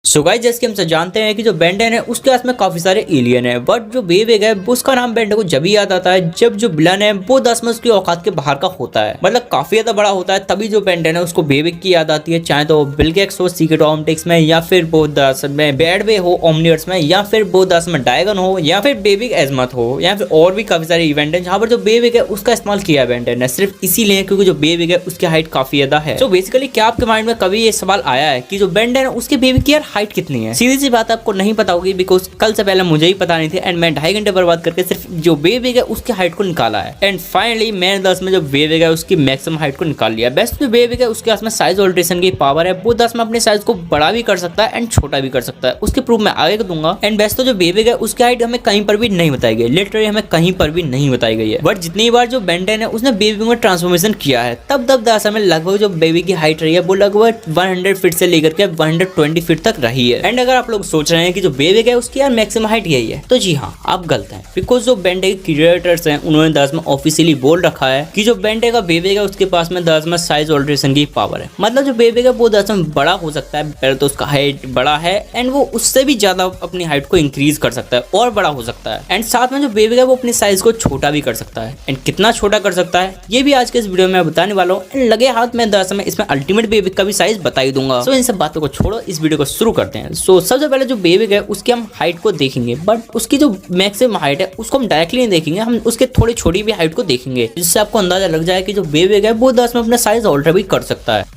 So guys, जैसे कि हम सब जानते हैं कि जो बेन 10 है उसके पास में काफी सारे एलियन है, बट जो बेविग है उसका नाम बेन 10 को जब ही याद आता है जब जो विलन है वो 10 में उसकी औकात के बाहर का होता है, मतलब काफी ज्यादा बड़ा होता है, तभी जो बेन 10 है उसको बेविग की याद आती है। चाहे तो बिल गेट्स हो सीक्रेट ऑप्टिक्स में, या फिर वो 10 में बैड वे हो ओमनिवर्स में, या फिर वो 10 में डायगन हो, या फिर बेविग एजमत हो, या फिर और भी काफी सारे इवेंट है जहाँ पर जो बेविग है उसका इस्तेमाल किया है बेन 10 ने, सिर्फ इसीलिए क्योंकि जो बेविग है उसकी हाइट काफी ज्यादा है। तो बेसिकली क्या आपके माइंड में कभी ये सवाल आया है कि जो बेन 10 है उसके बेविग की यार हाइट कितनी है? सीधी सी बात आपको नहीं पता होगी, बिकॉज कल से पहले मुझे ही पता नहीं थी एंड मैं 2.5 घंटे बर्बाद करके सिर्फ जो बेविग है उसकी हाइट को निकाला है। एंड फाइनली मैंने 10 में जो बेविग है उसकी मैक्सिमम हाइट को निकाल लिया। बेस्ट जो बेविग है उसके पास में साइज ऑल्ट्रेशन की पावर है, वो 10 में अपने साइज को बड़ा भी कर सकता है एंड छोटा भी कर सकता है, उसके प्रूफ मैं आगे दूंगा। एंड बेस्ट तो जो बेविग है उसकी हाइट हमें कहीं पर भी नहीं बताई गई, लिटरली हमें कहीं पर भी नहीं बताई गई है। बट जितनी बार जो बेन 10 है उसने बेविग में ट्रांसफॉर्मेशन किया है तब 10 में लगभग जो बेविग की हाइट रही है वो लगभग 100 फीट से लेकर के 120 फीट तक रही है। एंड अगर आप लोग सोच रहे हैं कि जो बेविग है उसकी यार मैक्सिमम हाइट यही है, तो जी हाँ आप गलत हैं, बिकॉज जो बेन 10 के क्रिएटर्स हैं उन्होंने 10 में ऑफिशियली बोल रखा है कि जो बेन 10 का बेविग है उसके पास में 10 में साइज ऑल्ट्रेशन की पावर है। मतलब जो बेविग है वो 10 में बड़ा हो सकता है, पहले तो उसका हाइट बड़ा है एंड वो उससे भी ज्यादा अपनी हाइट को इंक्रीज कर सकता है और बड़ा हो सकता है। एंड साथ में जो बेविग है वो अपनी साइज को छोटा भी कर सकता है। एंड कितना छोटा कर सकता है ये भी आज के इस वीडियो में बताने वाला हूँ। एंड लगे हाथ में 10 में इसमें अल्टीमेट बेविग का भी साइज बता ही दूंगा। सो इन सब बातों को छोड़ो, इस वीडियो को शुरू करते हैं। सो सबसे पहले जो बेविग है उसकी हम हाइट को देखेंगे, बट उसकी जो मैक्सिमम हाइट है उसको हम डायरेक्टली नहीं देखेंगे, हम उसके थोड़ी छोटी भी हाइट को देखेंगे, जिससे आपको अंदाजा लग जाए कि जो बेविग है वो 10 में अपना साइज ऑल्टर भी कर सकता है।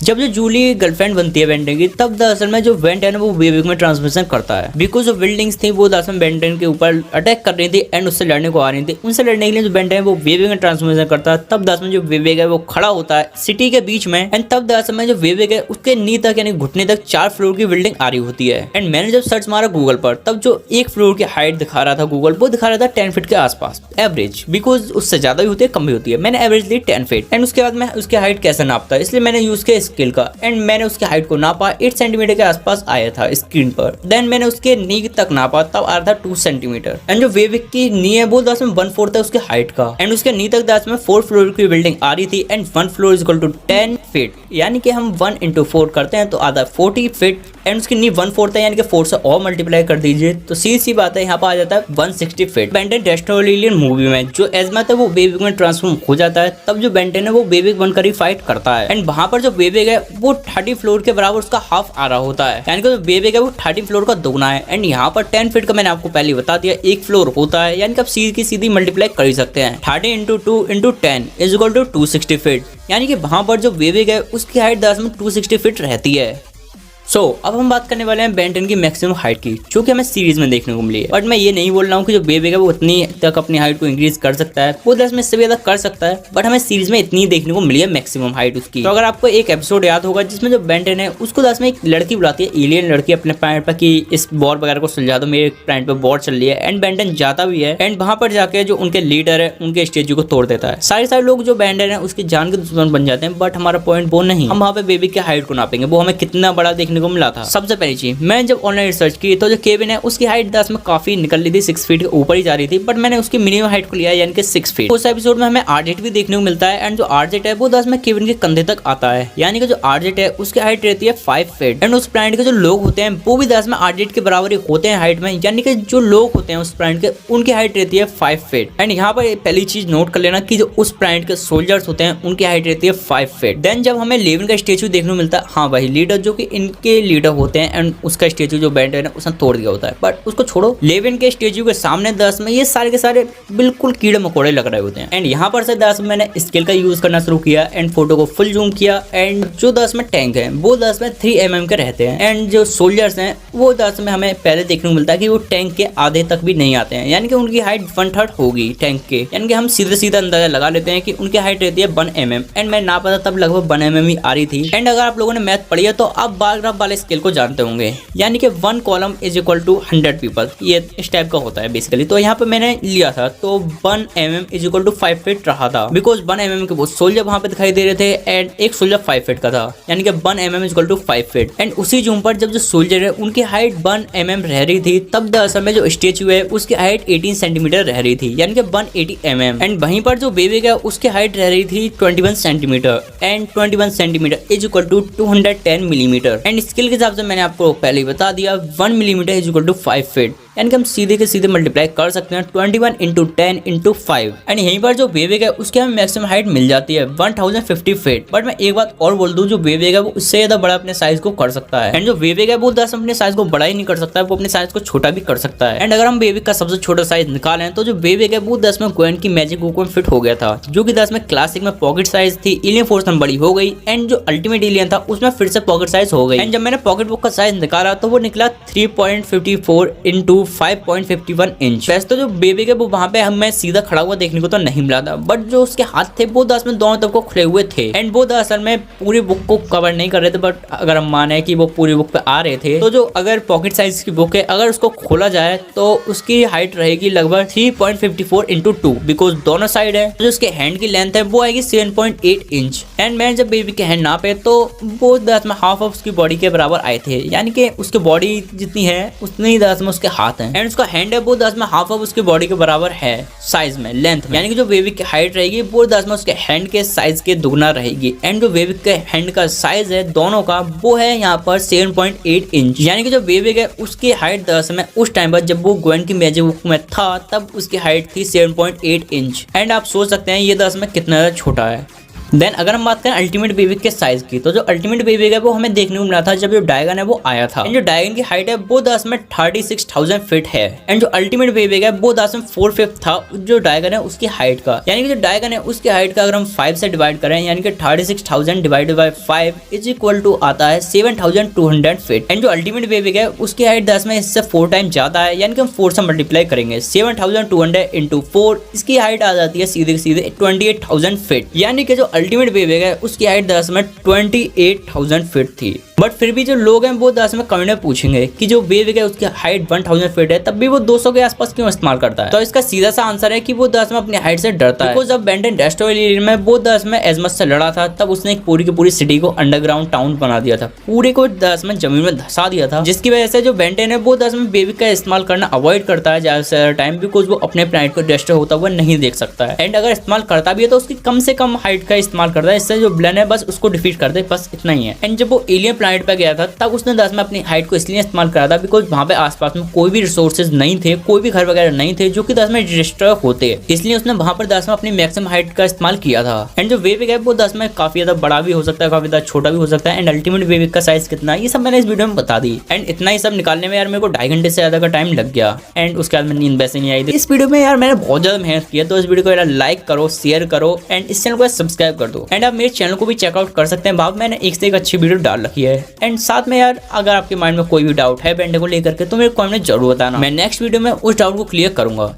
जब जो जूली गर्लफ्रेंड बनती है बेन 10 की तब दरअसल में जो बेन 10 है वो बेविग में ट्रांसफॉर्मेशन करता है, बिकॉज जो बिल्डिंग्स थी वो दरअसल बेन 10 के ऊपर अटैक कर रही थी एंड उससे लड़ने को आ रही थी। उनसे लड़ने के लिए जो बेन 10 है वो बेविग में ट्रांसफॉर्मेशन करता है। तब दरअसल में जो बेविग है वो खड़ा होता है सिटी के बीच में एंड तब दरअसल में जो बेविग है उसके नी तक यानी घुटने तक 4 फ्लोर की बिल्डिंग आ रही होती है। एंड मैंने जब सर्च मारा गूगल पर तब जो 1 फ्लोर की हाइट दिखा रहा था गूगल वो दिखा रहा था 10 फीट के आसपास एवरेज, बिकॉज उससे ज्यादा भी होती है कम भी होती है। मैंने एवरेज ली 10 फीट एंड उसके बाद मैं उसकी हाइट कैसे नापता है इसलिए मैंने यूज किया स्केल का एंड मैंने उसकी हाइट को नापा 8 सेंटीमीटर के आसपास आया था स्क्रीन पर। देन मैंने उसके नी तक नापा तब आ रहा था 2 सेंटीमीटर। एंड जो बेविग की नी है वो 10 में 1/4 है उसके हाइट का एंड उसके नी तक 10 में 4 फ्लोर की बिल्डिंग आ रही थी and 1 floor is equal to 10 feet, यानी कि हम 1 into 4 करते हैं तो आधा 40 फीट एंड उसकी नी 1/4 है, यानी कि 4 से और मल्टीप्लाई कर दीजिए तो सीधी बात है यहाँ पर आ जाता है 160 feet. Ben 10 destroy alien movie में जो एजमत है वो बेविग में ट्रांसफॉर्म हो जाता है, तब जो बेन 10 है वो बेविग बनकर ही फाइट करता है एंड वहां पर जो बेविग है वो 30 फ्लोर के बराबर उसका हाफ आ रहा होता है, यानी कि जो बेविग है वो 30 फ्लोर का दोगुना है। एंड यहाँ पर 10 फीट का मैंने आपको पहले बता दिया 1 फ्लोर होता है, यानी कि आप सीधी की सीधी मल्टीप्लाई कर ही सकते हैं। 30 into 2 into 10 is equal to 260 feet, यानी कि वहां पर जो बेविग है उसकी हाइट 10 में 260 फीट रहती है। अब हम बात करने वाले हैं बेन 10 की मैक्सिमम हाइट की, जो कि हमें सीरीज में देखने को मिली है। बट मैं ये नहीं बोल रहा हूँ कि जो बेविग है वो उतनी तक अपनी हाइट को इंक्रीज कर सकता है, वो 10 में इससे भी ज्यादा कर सकता है, बट हमें सीरीज में इतनी देखने को मिली है मैक्सिमम हाइट उसकी। तो अगर आपको एक एपिसोड याद होगा जिसमें जो बेन 10 है उसको 10 में एक लड़की बुलाती है, एलियन लड़की, अपने प्लैनेट पर कि इस वॉर वगैरह को सुलझा दो, मेरे प्लैनेट पर वॉर चल रही है। एंड बेन 10 जाता भी है एंड वहां पर जाके जो उनके लीडर है उनके स्टेच्यू को तोड़ देता है। सारे लोग जो बेन 10 है उसकी जान के दुश्मन बन जाते हैं, बट हमारा पॉइंट वो नहीं, हम वहां पे बेविग की हाइट को नापेंगे, वो हमें कितना बड़ा देखने को मिला था। सबसे पहली चीज मैं जब ऑनलाइन रिसर्च की तो जो केविन है उसकी हाइट 10 में काफी निकल रही थी, 6 फीट के ऊपर ही जा रही थी, बट मैंने उसकी मिनिमम हाइट को लिया यानी कि 6 फीट। उस एपिसोड में हमें आरजेट भी देखने को मिलता है एंड जो आरजेट है वो 10 में केविन के कंधे तक आता है, यानी कि जो आरजेट है उसकी हाइट रहती है 5 फीट। एंड उस प्लैनेट के जो लोग होते हैं वो भी 10 में आरजेट के बराबर ही होते हैं हाइट में, यानी कि जो लोग होते हैं उस प्लैनेट के उनकी हाइट रहती है 5 फीट। एंड यहाँ पर पहली चीज नोट कर लेना कि जो उस प्लैनेट के सोल्जर्स होते हैं उनकी हाइट रहती है 5 फीट। देन जब हमें लेविन का स्टेचू देखने को मिलता है, हाँ भाई लीडर जो कि इनके लीडर होते हैं एंड उसका स्टेचू जो बेन 10 है उसने तोड़ दिया होता है, बट उसको छोड़ो, लेविन के स्टेच्यू के सामने 10 में ये सारे के सारे बिल्कुल कीड़े मकोड़े लग रहे होते हैं। एंड यहाँ पर से 10 में मैंने स्केल का यूज करना शुरू किया एंड फोटो को फुल जूम किया एंड जो 10 में टैंक है वो 10 में 3 mm के रहते हैं एंड जो सोल्जर्स हैं वो 10 में हमें पहले देखने को मिलता है कि वो टैंक के आधे तक भी नहीं आते हैं, यानी कि उनकी हाइट 1/3 होगी टैंक के, यानी कि हम सीधा अंदाजा लगा लेते हैं कि उनकी हाइट रहती है 1 mm एंड मैं ना पता तब लगभग 1 mm ही आ रही थी। एंड अगर आप लोगों ने मैथ पढ़ी है तो अब बार आप वाले स्केल को जानते होंगे, यानी कि 1 column is equal to 100 people, ये इस टाइप का होता है बेसिकली। तो यहाँ पे मैंने लिया था तो 1 mm is equal to 5 feet रहा था, बिकॉज 1 mm के वो सोल्जर वहां पे दिखाई दे रहे थे एंड एक सोल्जर 5 फीट का था, यानी कि 1 mm is equal to 5 feet. And उसी जूम पर जब जो सोल्जर है उनकी हाइट 1 mm रह रही थी, तब दरअसल में जो स्टेच्यू है उसकी हाइट 18 सेंटीमीटर रह रही थी, यानी कि 180 mm। एंड वहीं पर जो बेबी है उसकी हाइट रह रही थी 21 centimetre, and 21 centimetre is equal to 210 millimetre. And scale के हिसाब से मैंने आपको पहले ही बता दिया 1 millimetre is equal to 5 feet, यानी कि हम सीधे के सीधे मल्टीप्लाई कर सकते हैं 21 इंटू 10 इंटू 5। एंड यहीं पर जो बेबी है उसकी हमें मैक्सिमम हाइट मिल जाती है 1050 फीट। बट मैं एक बात और बोल दूं, जो बेबी है वो उससे ज्यादा बड़ा अपने साइज को कर सकता है। एंड जो बेबी है वो दरअसल अपने साइज को बड़ा ही नहीं कर सकता है, वो अपने साइज को छोटा भी कर सकता है। एंड अगर हम बेबी का सबसे छोटा साइज निकालें तो जो बेबी है वो 10 में ग्वेन की मैजिक बुक में फिट हो गया था, जो कि 10 में क्लासिक में पॉकेट साइज थी, एलियन फोर्स में बड़ी हो गई, एंड जो अल्टीमेट एलियन था उसमें फिर से पॉकेट साइज हो गई। एंड जब मैंने पॉकेट बुक का साइज निकाला तो वो निकला 3.54 इंटू 5.51 इंच। वैसे तो जो बेबी है वो वहां पे हमें सीधा खड़ा हुआ देखने को तो नहीं मिला था, बट जो उसके हाथ थे वो दरअसल में दोनों तरफ को खुले हुए थे, एंड वो दरअसल में पूरी बुक को कवर नहीं कर रहे थे। बट अगर हम माने कि वो पूरी बुक पे आ रहे थे, तो जो अगर पॉकेट साइज की बुक है अगर उसको खोला जाए तो उसकी हाइट रहेगी लगभग 3.54 इंटू 2, बिकॉज दोनों साइड है। जो उसके हैंड की लेंथ है वो आएगी 7.8 इंच। एंड मैंने जब बेबी के हैंड नापे तो वो दरअसल में हाफ ऑफ उसकी बॉडी के बराबर आए थे, यानी कि उसकी बॉडी जितनी है उतनी ही दरअसल में उसके हाथ हैं। एंड उसका हैंड है वो 10 में हाफ ऑफ उसकी बॉडी के बराबर है साइज में, लेंथ में, यानी कि जो बेबी की हाइट रहेगी वो 10 में उसके हैंड के साइज के दुगना रहेगी। एंड जो बेबी के हैंड का साइज है दोनों का वो है यहाँ पर 7.8 इंच, यानी कि जो बेबी है उसकी हाइट दरअसल में उस टाइम पर जब वो ग्वेन की मैजिक बुक में था तब उसकी हाइट थी 7.8 इंच। एंड आप सोच सकते हैं ये दरअसल में कितना ज्यादा छोटा है। देन अगर हम बात करें अल्टीमेट बेबी के साइज की, तो जो अल्टीमेट बेबी है वो हमें देखने को मिला था जब जो डायगन है वो आया था। एंड जो डायगन की हाइट है वो दरअसल में 36,000 फीट है, एंड जो अल्टीमेट बेबी है वो दरअसल 4/5 था जो डायगन है उसकी हाइट का, यानी कि जो डायगन है उसकी हाइट का अगर हम 5 से डिवाइड करें, यानी कि 36,000 divided by 5 is equal to आता है 7,200 फीट। एंड जो अल्टीमेट बेबी है उसकी हाइट दरअसल में इससे 4 टाइम ज्यादा है, यानी कि हम 4 से मल्टीप्लाई करेंगे 7,200 इंटू 4, इसकी हाइट आ जाती है सीधे सीधे 28,000 फीट, यानी कि जो अल्टीमेट बेबी है उसकी हाइट दरअसल में 28,000 फीट थी। बट फिर भी जो लोग हैं वो दरअसल में कमेंट में पूछेंगे कि जो बेबी है उसकी हाइट 1000 फीट है तब भी वो 200 के आसपास क्यों इस्तेमाल करता है। तो इसका सीधा सा आंसर है कि वो दरअसल में अपनी हाइट से डरता है। जब बेन 10 डेस्ट्रॉयर में वो दरअसल में एजमस से लड़ा था तब उसने एक पूरी की पूरी सिटी को अंडरग्राउंड टाउन बना दिया था, पूरे को दरअसल में जमीन में धसा दिया था, जिसकी वजह से जो बेन 10 है वो दरअसल में बेबी का इस्तेमाल करना अवॉइड करता है ज्यादा से ज्यादा टाइम, बिकॉज वो अपने प्लैनेट को डिस्ट्रॉय होता हुआ नहीं देख सकता है। एंड अगर इस्तेमाल करता भी है तो उसकी कम से कम हाइट का इस्तेमाल करता है, इससे जो ब्लेन है बस उसको डिफीट कर दे, बस इतना ही है। एंड जब वो एलियन प्लैनेट पे गया था तब उसने दरअसल में अपनी हाइट को इसलिए इस्तेमाल करा था बिकॉज वहां पे आसपास में कोई भी रिसोर्सेज नहीं थे, कोई भी घर वगैरह नहीं थे जो कि दरअसल में डिस्ट्रॉय होते, इसलिए उसने वहां पर दरअसल में अपनी मैक्सिमम हाइट का इस्तेमाल किया था। एंड जो बेबी है वो दरअसल में काफी ज्यादा बड़ा भी हो सकता है, काफी ज्यादा छोटा भी हो सकता है। एंड अल्टीमेट बेबी का साइज कितना है ये सब मैंने इस वीडियो में बता दी। एंड इतना ही सब निकालने में यार मेरे को 2.5 घंटे से ज्यादा का टाइम लग गया, एंड उसके बाद में नींद वैसे नहीं आई थी। इस वीडियो में यार मैंने बहुत ज्यादा मेहनत की है, तो इस वीडियो को यार लाइक करो, शेयर करो, एंड इस चैनल को सब्सक्राइब कर दो। एंड आप मेरे चैनल को भी चेकआउट कर सकते हैं, बाप मैंने एक से एक अच्छी वीडियो डाल रखी है। एंड साथ में यार अगर आपके माइंड में कोई भी डाउट है बेंडे को लेकर के तो मेरे कमेंट में जरूर बताना, मैं नेक्स्ट वीडियो में उस डाउट को क्लियर करूंगा।